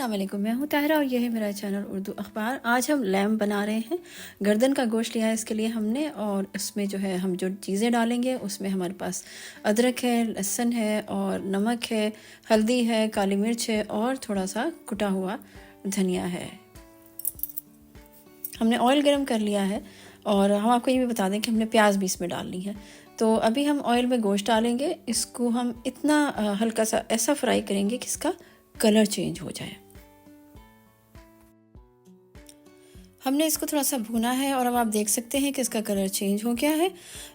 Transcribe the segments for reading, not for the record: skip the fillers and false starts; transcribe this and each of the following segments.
अस्सलाम वालेकुम, मैं हूँ ताहिरा और यह है मेरा चैनल उर्दू अखबार। आज हम लैम्ब बना रहे हैं। गर्दन का गोश्त लिया है इसके लिए हमने, और इसमें जो है हम जो चीज़ें डालेंगे उसमें हमारे पास अदरक है, लहसुन है और नमक है, हल्दी है, काली मिर्च है और थोड़ा सा कुटा हुआ धनिया है। हमने ऑयल गर्म कर लिया है और हम आपको ये भी बता दें कि हमने प्याज भी इसमें डालनी है। तो अभी हम ऑयल में गोश्त डालेंगे। इसको हम इतना हल्का सा ऐसा फ्राई करेंगे कि इसका कलर चेंज हो जाए। हमने इसको थोड़ा सा भुना है और अब आप देख सकते हैं कि इसका कलर चेंज हो गया है।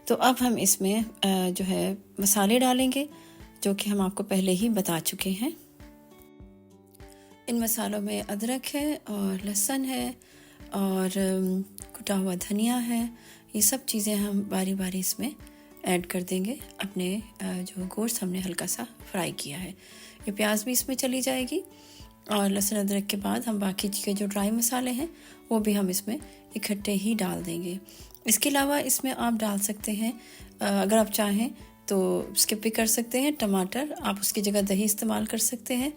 तो अब हम इसमें जो है मसाले डालेंगे जो कि हम आपको पहले ही बता चुके हैं। इन मसालों में अदरक है और लहसुन है और कुटा हुआ धनिया है। ये सब चीज़ें हम बारी बारी इसमें ऐड कर देंगे अपने जो गोश्त हमने हल्का सा फ्राई किया है। ये प्याज भी इसमें चली जाएगी और लहसुन अदरक के बाद हम बाकी के जो ड्राई मसाले हैं वो भी हम इसमें इकट्ठे ही डाल देंगे। इसके अलावा इसमें आप डाल सकते हैं, अगर आप चाहें तो स्किप भी कर सकते हैं, टमाटर। आप उसकी जगह दही इस्तेमाल कर सकते हैं।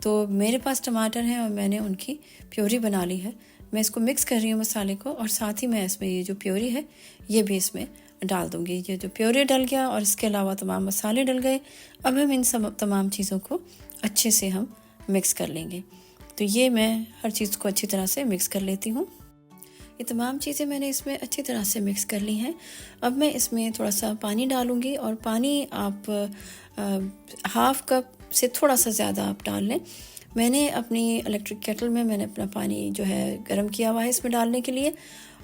तो मेरे पास टमाटर हैं और मैंने उनकी प्योरी बना ली है। मैं इसको मिक्स कर रही हूँ मसाले को, और साथ ही मैं इसमें ये जो प्योरी है ये भी इसमें डाल दूँगी। ये जो प्योरी डल गया और इसके अलावा तमाम मसाले डल गए। अब हम इन सब तमाम चीज़ों को अच्छे से हम मिक्स कर लेंगे। तो ये मैं हर चीज़ को अच्छी तरह से मिक्स कर लेती हूँ। ये तमाम चीज़ें मैंने इसमें अच्छी तरह से मिक्स कर ली हैं। अब मैं इसमें थोड़ा सा पानी डालूँगी, और पानी आप हाफ़ कप से थोड़ा सा ज़्यादा आप डाल लें। मैंने अपनी इलेक्ट्रिक केटल में मैंने अपना पानी जो है गर्म किया हुआ है इसमें डालने के लिए,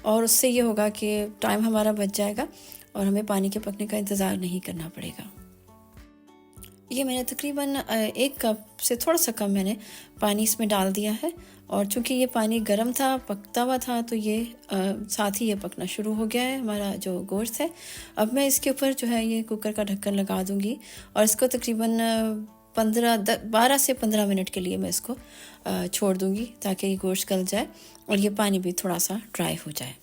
और उससे ये होगा कि टाइम हमारा बच जाएगा और हमें पानी के पकने का इंतज़ार नहीं करना पड़ेगा। ये मैंने तकरीबन 1 कप से थोड़ा सा कम मैंने पानी इसमें डाल दिया है, और चूँकि ये पानी गर्म था, पकता हुआ था, तो ये साथ ही ये पकना शुरू हो गया है हमारा जो गोश्त है। अब मैं इसके ऊपर जो है ये कुकर का ढक्कन लगा दूँगी और इसको तकरीबन 12 से 15 मिनट के लिए मैं इसको छोड़ दूँगी ताकि ये गोश्त गल जाए और ये पानी भी थोड़ा सा ड्राई हो जाए।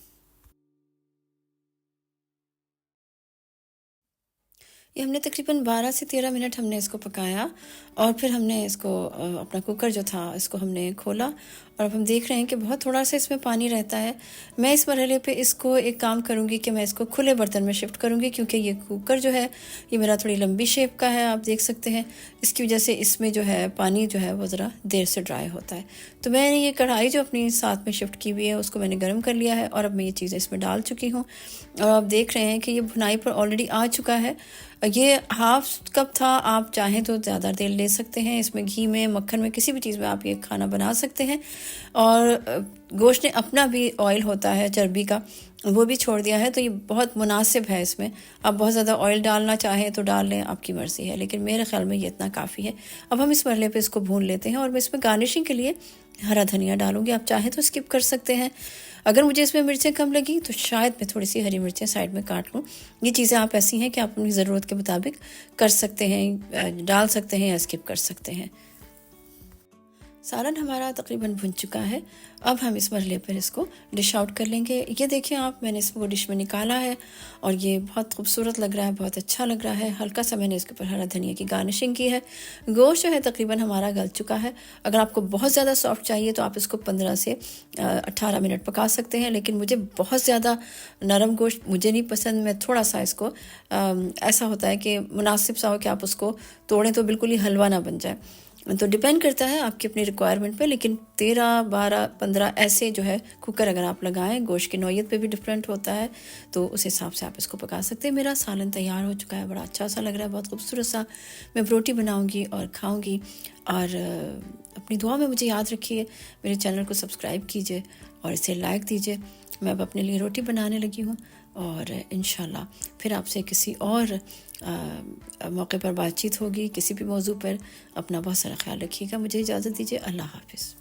ये हमने तकरीबन 12 से 13 मिनट हमने इसको पकाया, और फिर हमने इसको अपना कुकर जो था इसको हमने खोला, और अब हम देख रहे हैं कि बहुत थोड़ा सा इसमें पानी रहता है। मैं इस मरहले पे इसको एक काम करूँगी कि मैं इसको खुले बर्तन में शिफ्ट करूँगी, क्योंकि ये कुकर जो है ये मेरा थोड़ी लंबी शेप का है, आप देख सकते हैं। इसकी वजह से इसमें जो है पानी जो है वो ज़रा देर से ड्राई होता है। तो मैंने ये कढ़ाई जो अपनी साथ में शिफ्ट की हुई है उसको मैंने गर्म कर लिया है, और अब मैं ये चीज़ें इसमें डाल चुकी हूँ। और आप देख रहे हैं कि ये भुनाई पर ऑलरेडी आ चुका है। ये हाफ कप था, आप चाहें तो ज़्यादा तेल ले सकते हैं। इसमें घी में, मक्खन में, किसी भी चीज़ में आप ये खाना बना सकते हैं। और गोश्त ने अपना भी ऑयल होता है चर्बी का, वो भी छोड़ दिया है, तो ये बहुत मुनासिब है। इसमें आप बहुत ज़्यादा ऑयल डालना चाहें तो डाल लें, आपकी मर्ज़ी है, लेकिन मेरे ख्याल में ये इतना काफ़ी है। अब हम इस मरले पे इसको भून लेते हैं, और मैं इसमें गार्निशिंग के लिए हरा धनिया डालूंगी। आप चाहें तो स्किप कर सकते हैं। अगर मुझे इसमें मिर्चें कम लगी तो शायद मैं थोड़ी सी हरी मिर्चें साइड में काट लूँ। ये चीज़ें आप ऐसी हैं कि आप अपनी ज़रूरत के मुताबिक कर सकते हैं, डाल सकते हैं या स्किप कर सकते हैं। सालन हमारा तकरीबन भुन चुका है। अब हम इस मरले पर इसको डिश आउट कर लेंगे। ये देखिए आप, मैंने इसको डिश में निकाला है और ये बहुत खूबसूरत लग रहा है, बहुत अच्छा लग रहा है। हल्का सा मैंने इसके ऊपर हरा धनिया की गार्निशिंग की है। गोश्त जो है तकरीबन हमारा गल चुका है। अगर आपको बहुत ज़्यादा सॉफ्ट चाहिए तो आप इसको 15 से 18 मिनट पका सकते हैं, लेकिन मुझे बहुत ज़्यादा नरम गोश्त मुझे नहीं पसंद। मैं थोड़ा सा इसको ऐसा होता है कि मुनासिब सा हो कि आप उसको तोड़ें तो बिल्कुल ही हलवा ना बन जाए। तो डिपेंड करता है आपकी अपनी रिक्वायरमेंट पे, लेकिन 13, 12, 15 ऐसे जो है कुकर अगर आप लगाएं, गोश्त की नौयत पे भी डिफरेंट होता है, तो उस हिसाब से आप इसको पका सकते हैं। मेरा सालन तैयार हो चुका है, बड़ा अच्छा सा लग रहा है, बहुत खूबसूरत सा। मैं रोटी बनाऊंगी और खाऊंगी, और अपनी दुआ में मुझे याद रखिए। मेरे चैनल को सब्सक्राइब कीजिए और इसे लाइक दीजिए। मैं अब अपने लिए रोटी बनाने लगी हूँ, और इंशाल्लाह फिर आपसे किसी और मौके पर बातचीत होगी, किसी भी मौजू पर। अपना बहुत सारा ख्याल रखिएगा। मुझे इजाज़त दीजिए। अल्लाह हाफ़िज़।